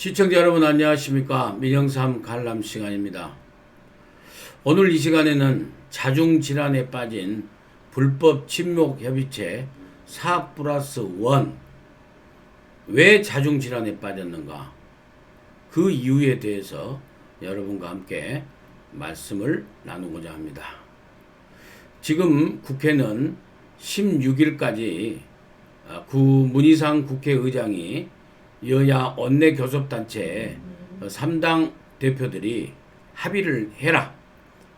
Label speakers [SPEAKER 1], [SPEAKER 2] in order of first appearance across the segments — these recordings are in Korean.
[SPEAKER 1] 시청자 여러분 안녕하십니까. 민영삼 관람 시간입니다. 오늘 이 시간에는 자중질환에 빠진 불법 친목협의체 사+1 왜 자중질환에 빠졌는가, 그 이유에 대해서 여러분과 함께 말씀을 나누고자 합니다. 지금 국회는 16일까지 문희상 국회의장이 여야 원내교섭단체 3당 대표들이 합의를 해라.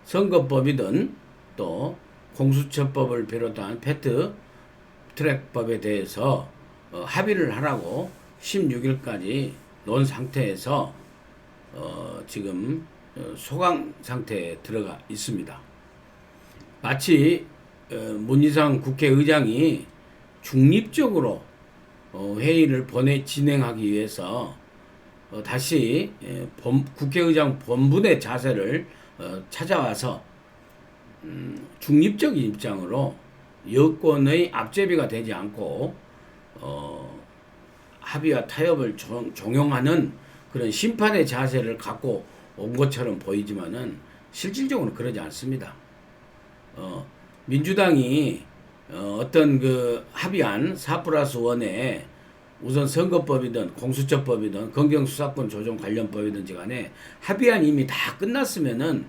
[SPEAKER 1] 선거법이든 또 공수처법을 비롯한 패스트트랙법에 대해서 합의를 하라고 16일까지 논 상태에서 지금 소강 상태에 들어가 있습니다. 마치 문희상 국회의장이 중립적으로 회의를 진행하기 위해서 다시 국회의장 본분의 자세를 찾아와서 중립적인 입장으로 여권의 앞제비가 되지 않고 합의와 타협을 종용하는 그런 심판의 자세를 갖고 온 것처럼 보이지만은 실질적으로는 그러지 않습니다. 민주당이 어떤 그 합의안 4+1에 우선 선거법이든 공수처법이든 검경수사권 조정 관련법이든지 간에 합의안 이미 다 끝났으면은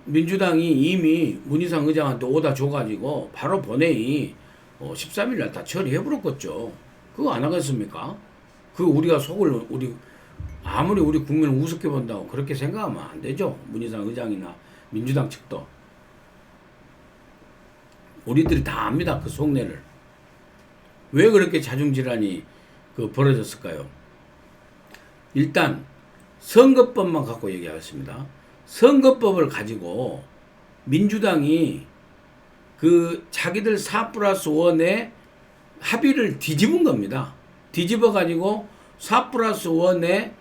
[SPEAKER 1] 민주당이 이미 문희상 의장한테 오다 줘가지고 바로 본회의 13일 날 다 처리해버렸겠죠. 그거 안 하겠습니까? 우리가 아무리 우리 국민을 우습게 본다고 그렇게 생각하면 안 되죠. 문희상 의장이나 민주당 측도. 우리들이 다 압니다. 그 속내를. 왜 그렇게 자중질환이 벌어졌을까요? 일단 선거법만 갖고 얘기하겠습니다. 선거법을 가지고 민주당이 자기들 4+1의 합의를 뒤집은 겁니다. 뒤집어 가지고 4+1의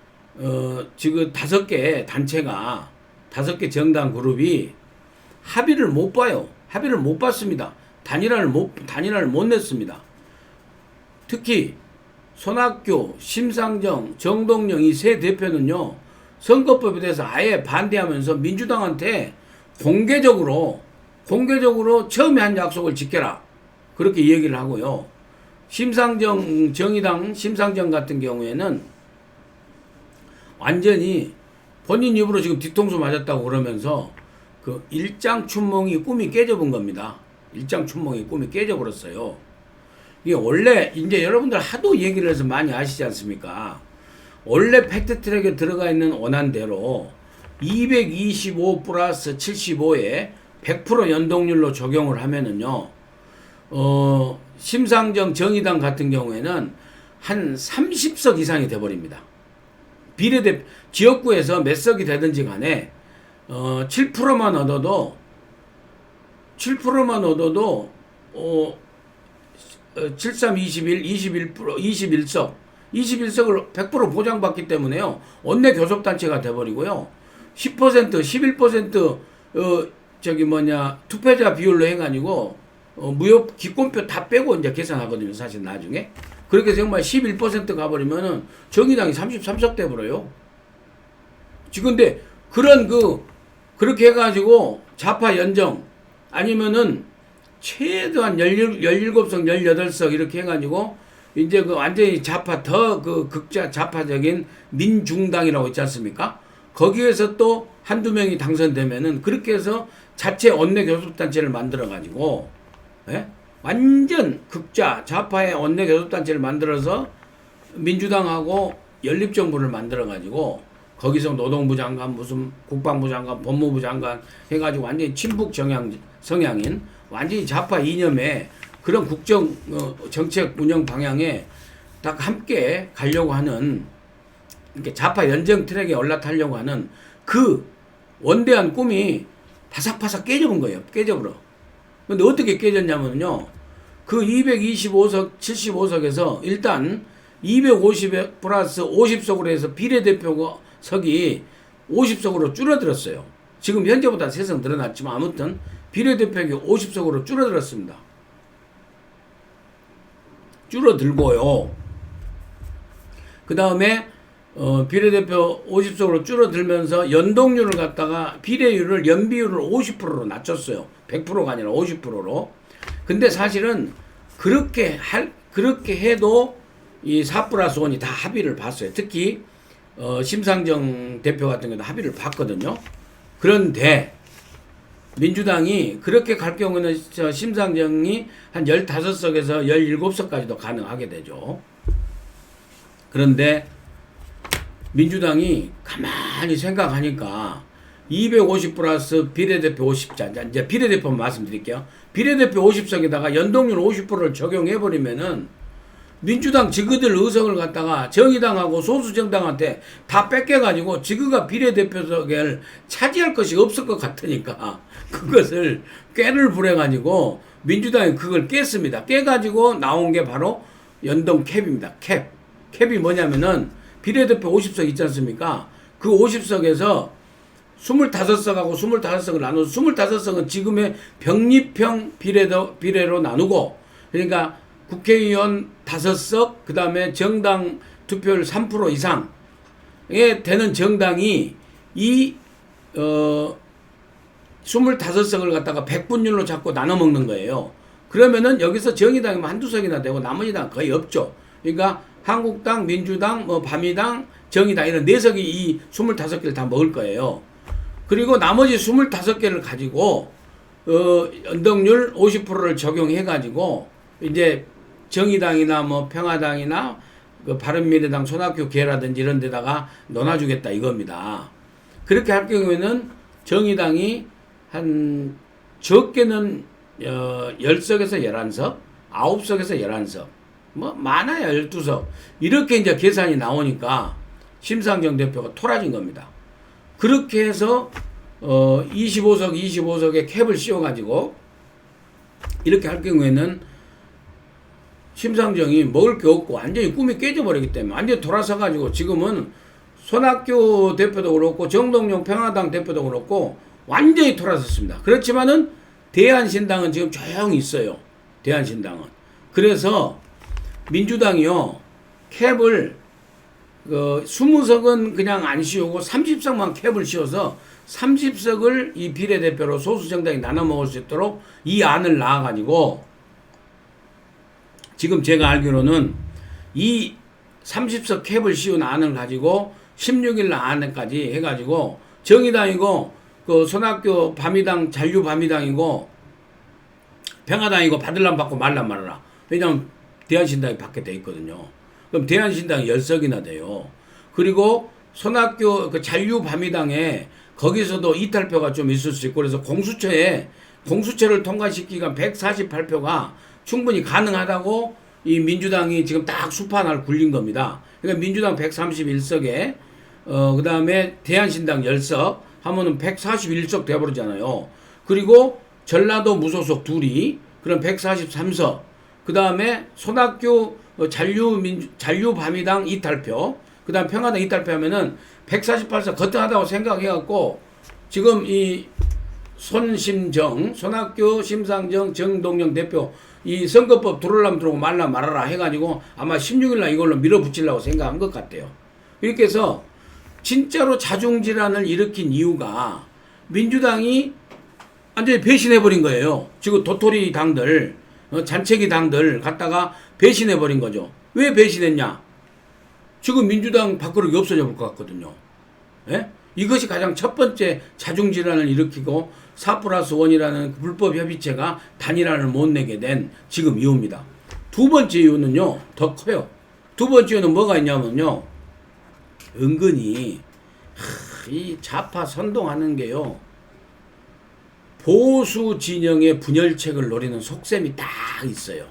[SPEAKER 1] 지금 5개 단체가 5개 정당 그룹이 합의를 못 봐요. 합의를 못 봤습니다. 단일화를 못 냈습니다. 특히 손학규, 심상정, 정동영 이 세 대표는요, 선거법에 대해서 아예 반대하면서 민주당한테 공개적으로 처음에 한 약속을 지켜라. 그렇게 얘기를 하고요. 정의당 심상정 같은 경우에는 완전히 본인 입으로 지금 뒤통수 맞았다고 그러면서 일장춘몽이 꿈이 깨져본 겁니다. 일장춘몽이 꿈이 깨져버렸어요. 이게 원래 이제 여러분들 하도 얘기를 해서 많이 아시지 않습니까? 원래 팩트트랙에 들어가 있는 원안대로 225 플러스 75에 100% 연동률로 적용을 하면은요, 심상정 정의당 같은 경우에는 한 30석 이상이 돼버립니다. 지역구에서 몇 석이 되든지 간에 7%만 얻어도 73, 21, 21석을 100% 보장받기 때문에요. 원내 교섭단체가 돼버리고요. 10%, 11% 투표자 비율로 해가지고 무효 기권표 다 빼고 이제 계산하거든요. 사실 나중에. 그렇게 정말 11% 가버리면은 정의당이 33석 돼버려요. 지금 근데 그렇게 해가지고 좌파 연정 아니면은 최소한 17석, 18석 이렇게 해가지고 이제 완전히 좌파적인 민중당이라고 있지 않습니까? 거기에서 또 한두 명이 당선되면은 그렇게 해서 자체 원내교섭단체를 만들어가지고, 예? 완전 좌파의 원내교섭단체를 만들어서 민주당하고 연립정부를 만들어가지고 거기서 노동부 장관, 무슨 국방부 장관, 법무부 장관 해가지고 완전히 친북 성향인 완전히 좌파 이념의 그런 정책 운영 방향에 딱 함께 가려고 하는, 이렇게 좌파 연정 트랙에 올라타려고 하는 그 원대한 꿈이 바삭바삭 깨져본 거예요. 깨져버려. 근데 어떻게 깨졌냐면요. 225석, 75석에서 일단 250 플러스 50석으로 해서 비례대표석이 50석으로 줄어들었어요. 지금 현재보다 3석 늘어났지만 아무튼 비례대표석이 50석으로 줄어들었습니다. 줄어들고요. 그 다음에 비례대표 50석으로 줄어들면서 연동률을 갖다가 비례율을 연비율을 50%로 낮췄어요. 100%가 아니라 50%로. 근데 사실은 그렇게 해도 이 4+1이 다 합의를 봤어요. 특히 심상정 대표 같은 경우도 합의를 봤거든요. 그런데 민주당이 그렇게 갈 경우는 심상정이 한 15석에서 17석까지도 가능하게 되죠. 그런데 민주당이 가만히 생각하니까 250 플러스 비례대표 50자, 이제 비례대표 말씀드릴게요. 비례대표 50석에다가 연동률 50%를 적용해버리면은 민주당 지그들 의석을 갖다가 정의당하고 소수정당한테 다 뺏겨가지고 지그가 비례대표석을 차지할 것이 없을 것 같으니까 그것을 꾀를 부려가지고 민주당이 그걸 깼습니다. 깨가지고 나온 게 바로 연동 캡입니다. 캡이 뭐냐면은 비례대표 50석 있지 않습니까? 그 50석에서 25석하고 25석을 나눠서 25석은 지금의 병립형 비례로 나누고, 그러니까 국회의원 5석, 그 다음에 정당 투표율 3% 이상에 되는 정당이 이 25석을 갖다가 100분율로 잡고 나눠 먹는 거예요. 그러면은 여기서 정의당이면 한두 석이나 되고 나머지 당 거의 없죠. 그러니까 한국당, 민주당, 바미당, 정의당 이런 4석이 이 25개를 다 먹을 거예요. 그리고 나머지 25개를 가지고 연동률 50%를 적용해 가지고 이제 정의당이나 뭐 평화당이나 그 바른미래당, 손학규계라든지 이런 데다가 넣어주겠다 이겁니다. 그렇게 할 경우에는 정의당이 한 적게는 10석에서 11석, 9석에서 11석, 뭐 많아야 12석 이렇게 이제 계산이 나오니까 심상정 대표가 토라진 겁니다. 그렇게 해서 25석에 캡을 씌워가지고 이렇게 할 경우에는 심상정이 먹을 게 없고 완전히 꿈이 깨져버리기 때문에 완전히 돌아서가지고 지금은 손학규 대표도 그렇고 정동영 평화당 대표도 그렇고 완전히 돌아섰습니다. 그렇지만은 대한신당은 지금 조용히 있어요. 대한신당은. 그래서 민주당이요 캡을 20석은 그냥 안 씌우고 30석만 캡을 씌워서 30석을 이 비례대표로 소수정당이 나눠 먹을 수 있도록 이 안을 낳아가지고 지금 제가 알기로는 이 30석 캡을 씌운 안을 가지고 16일 안에까지 해가지고 정의당이고 그 손학규 바미당 잔류바미당이고 평화당이고 받으려면 받고 말란 말아라. 왜냐면 대한신당이 받게 돼 있거든요. 그럼 대한신당이 10석이나 돼요. 그리고 손학규 그 잔류바미당에 거기서도 이탈표가 좀 있을 수 있고 그래서 공수처를 통과시키기가 148표가 충분히 가능하다고 이 민주당이 지금 딱 수판을 굴린 겁니다. 그러니까 민주당 131석에 그 다음에 대한신당 10석 하면은 141석 되어버리잖아요. 그리고 전라도 무소속 둘이 그럼 143석. 그 다음에 손학규 잔류바미당 이탈표. 그 다음 평화당 이탈표 하면은 148석 거뜬하다고 생각해갖고 지금 이 손학규, 심상정, 정동영 대표 이 선거법 들어오려면 들어오고 말라 말아라 해가지고 아마 16일날 이걸로 밀어붙이려고 생각한 것 같아요. 이렇게 해서 진짜로 자중질환을 일으킨 이유가 민주당이 완전히 배신해버린 거예요. 지금 도토리 당들, 잔챙이 당들 갖다가 배신해버린 거죠. 왜 배신했냐? 지금 민주당 밥그릇이 없어져 볼 것 같거든요. 예? 이것이 가장 첫 번째 자중질환을 일으키고 4+1이라는 불법 협의체가 단일화를 못 내게 된 지금 이유입니다. 두 번째 이유는요, 더 커요. 두 번째 이유는 뭐가 있냐면요, 은근히 이 좌파 선동하는 게요, 보수 진영의 분열책을 노리는 속셈이 딱 있어요.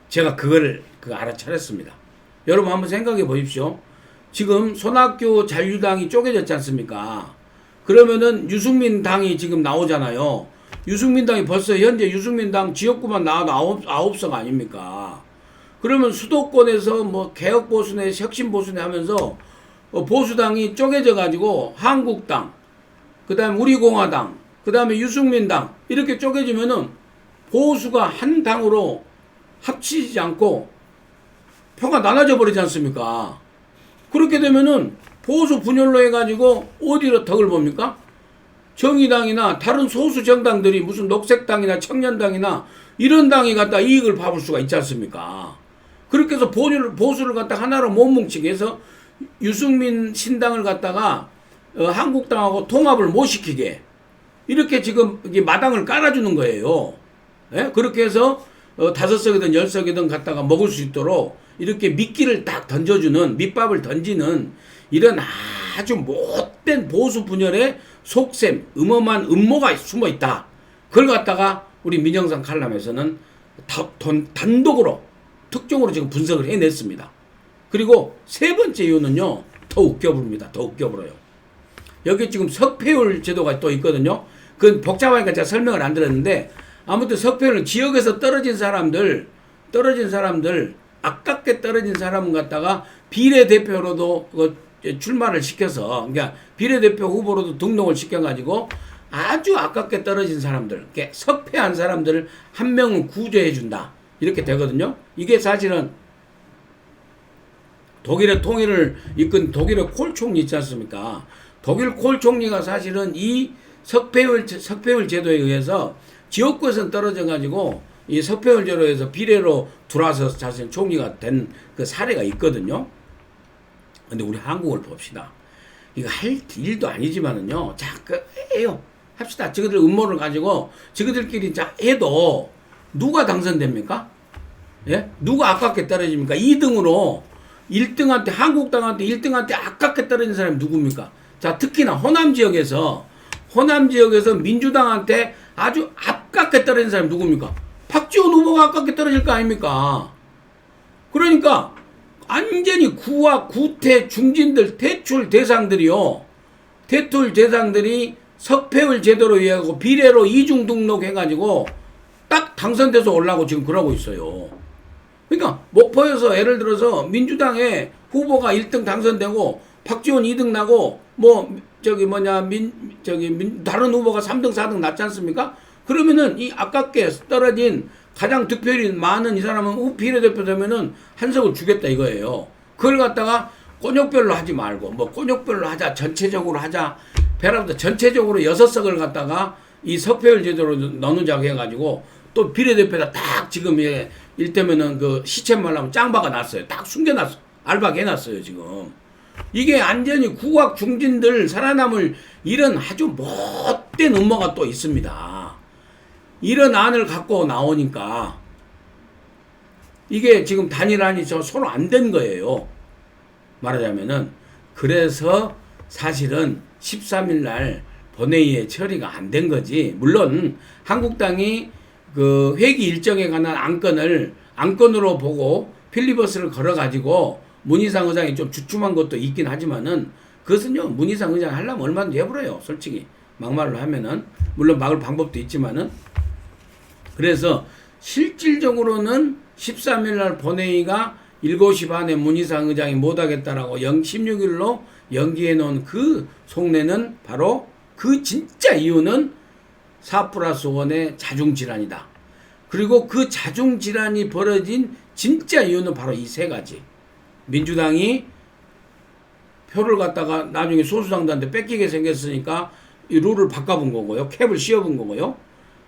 [SPEAKER 1] 제가 그거 알아차렸습니다. 여러분 한번 생각해 보십시오. 지금 손학규 잔류당이 쪼개졌지 않습니까? 그러면은 유승민 당이 지금 나오잖아요. 유승민 당이 벌써 현재 유승민 당 지역구만 나와도 9석 아닙니까? 그러면 수도권에서 뭐 개혁보수네 혁신보수네 하면서 보수당이 쪼개져 가지고 한국당, 그 다음에 우리공화당, 그 다음에 유승민당 이렇게 쪼개지면은 보수가 한 당으로 합치지 않고 표가 나눠져 버리지 않습니까? 그렇게 되면은 보수 분열로 해가지고 어디로 덕을 봅니까? 정의당이나 다른 소수 정당들이 무슨 녹색당이나 청년당이나 이런 당이 갖다 이익을 봐볼 수가 있지 않습니까? 그렇게 해서 보수를 갖다 하나로 못 뭉치게 해서 유승민 신당을 갖다가 한국당하고 통합을 못 시키게 이렇게 지금 마당을 깔아주는 거예요. 예? 그렇게 해서 5석이든 10석이든 갖다가 먹을 수 있도록 이렇게 미끼를 딱 던져주는, 밑밥을 던지는 이런 아주 못된 보수 분열의 속셈, 음험한 음모가 숨어 있다. 그걸 갖다가 우리 민영상 칼럼에서는 단독으로, 특종으로 지금 분석을 해냈습니다. 그리고 세 번째 이유는요, 더 웃겨 부릅니다. 더 웃겨 불어요. 여기 지금 석패율 제도가 또 있거든요. 그건 복잡하니까 제가 설명을 안 드렸는데, 아무튼 석패율은 지역에서 떨어진 사람들, 아깝게 떨어진 사람을 갖다가 비례대표로도 출마를 시켜서, 그러니까 비례대표 후보로도 등록을 시켜가지고 아주 아깝게 떨어진 사람들, 석패한 사람들을 한 명을 구제해준다. 이렇게 되거든요. 이게 사실은 독일의 통일을 이끈 독일의 콜 총리 있지 않습니까? 독일 콜 총리가 사실은 이 석패율 제도에 의해서 지역구에서는 떨어져가지고 이 석패율 제도에 의해서 비례로 들어와서 사실 총리가 된 그 사례가 있거든요. 근데 우리 한국을 봅시다. 이거 할 일도 아니지만은요. 자, 해요. 합시다. 저희들 음모를 가지고 저희들끼리 자 해도 누가 당선됩니까? 예? 누가 아깝게 떨어집니까? 2등으로 1등한테 한국당한테 1등한테 아깝게 떨어진 사람이 누굽니까? 자, 특히나 호남 지역에서 민주당한테 아주 아깝게 떨어진 사람이 누굽니까? 박지원 후보가 아깝게 떨어질 거 아닙니까? 그러니까 완전히 구와 구태 중진들 퇴출 대상들이 석패율 제도로 의하고 비례로 이중 등록해가지고 딱 당선돼서 올라고 지금 그러고 있어요. 그러니까 목포에서 예를 들어서 민주당의 후보가 1등 당선되고 박지원 2등 나고 다른 후보가 3등 4등 났지 않습니까? 그러면은 이 아깝게 떨어진 가장 득표율이 많은 이 사람은 비례대표 되면은 한석을 주겠다 이거예요. 그걸 갖다가 권역별로 하지 말고 권역별로 하자, 전체적으로 하자. 배라부터 전체적으로 6석을 갖다가 이 석패율 제도로 넣는다고 해가지고 또 비례대표가 딱 지금 일테면은 그 시쳇말 하면 짱박아 놨어요. 딱 숨겨놨어. 알박 해놨어요 지금. 이게 완전히 국악 중진들 살아남을 이런 아주 못된 음모가 또 있습니다. 이런 안을 갖고 나오니까 이게 지금 단일안이 서로 안 된 거예요. 말하자면은. 그래서 사실은 13일 날 본회의에 처리가 안 된 거지. 물론 한국당이 그 회기 일정에 관한 안건으로 보고 필리버스를 걸어가지고 문희상 의장이 좀 주춤한 것도 있긴 하지만은 그것은요, 문희상 의장 하려면 얼마든지 해버려요. 솔직히 막말로 하면은. 물론 막을 방법도 있지만은. 그래서 실질적으로는 13일 날 본회의가 7시 반에 문희상 의장이 못하겠다라고 16일로 연기해 놓은 그 속내는 바로 그 진짜 이유는 4+1의 자중질환이다. 그리고 그 자중질환이 벌어진 진짜 이유는 바로 이 세 가지. 민주당이 표를 갖다가 나중에 소수당들한테 뺏기게 생겼으니까 이 룰을 바꿔본 거고요. 캡을 씌워본 거고요.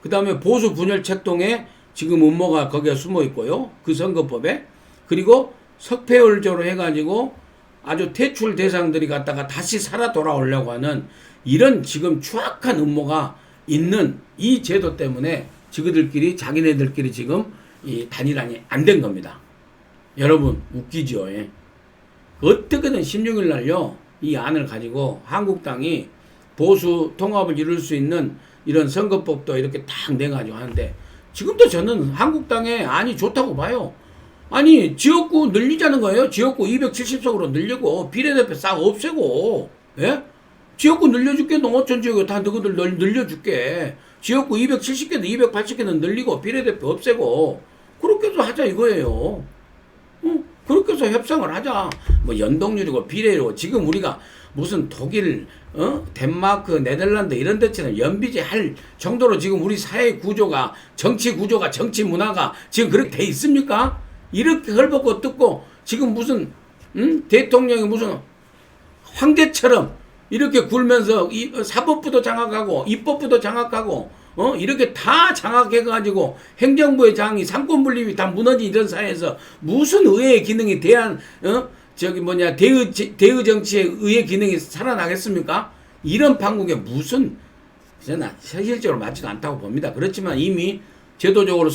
[SPEAKER 1] 그 다음에 보수 분열 책동에 지금 음모가 거기에 숨어 있고요. 그 선거법에. 그리고 석패율제로 해가지고 아주 퇴출 대상들이 갖다가 다시 살아 돌아오려고 하는 이런 지금 추악한 음모가 있는 이 제도 때문에 자기네들끼리 지금 이 단일안이 안 된 겁니다. 여러분 웃기죠? 예. 어떻게든 16일 날요 이 안을 가지고 한국당이 보수 통합을 이룰 수 있는 이런 선거법도 이렇게 딱 내가지고 하는데 지금도 저는 한국당의 안이 좋다고 봐요. 아니 지역구 늘리자는 거예요. 지역구 270석으로 늘리고 비례대표 싹 없애고, 예? 지역구 늘려줄게. 농어촌 지역에 다 너희들 늘려줄게. 지역구 270개는 280개는 늘리고 비례대표 없애고 그렇게 해서 하자 이거예요. 그렇게 해서 협상을 하자. 뭐 연동률이고 비례로 지금 우리가 무슨 독일, 덴마크, 네덜란드 이런 데처럼 연비제 할 정도로 지금 우리 사회 구조가 정치 문화가 지금 그렇게 돼 있습니까? 이렇게 헐벗고 뜯고 지금 무슨 대통령이 무슨 황제처럼 이렇게 굴면서 사법부도 장악하고 입법부도 장악하고 이렇게 다 장악해가지고 행정부의 장이 상권 분립이 다 무너진 이런 사회에서 무슨 의회의 기능이 대의 정치의 의회 기능이 살아나겠습니까? 이런 판국에 무슨 저는 현실적으로 맞지도 않다고 봅니다. 그렇지만 이미 제도적으로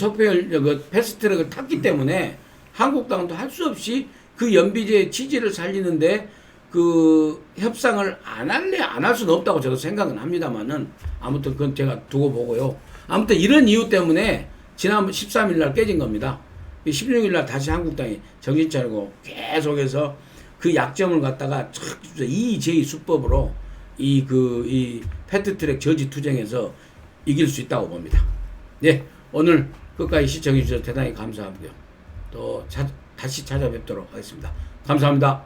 [SPEAKER 1] 패스트트랙을 탔기 때문에 한국당도 할 수 없이 그 연비제의 취지를 살리는데 그 협상을 안 할 수는 없다고 저도 생각은 합니다만은 아무튼 그건 제가 두고 보고요. 아무튼 이런 이유 때문에 지난 13일 날 깨진 겁니다. 16일 날 다시 한국당이 정신 차리고 계속해서 그 약점을 갖다가 이제 수법으로 이 패스트트랙 저지 투쟁에서 이길 수 있다고 봅니다. 네, 오늘 끝까지 시청해 주셔서 대단히 감사하고요. 또 다시 찾아뵙도록 하겠습니다. 감사합니다.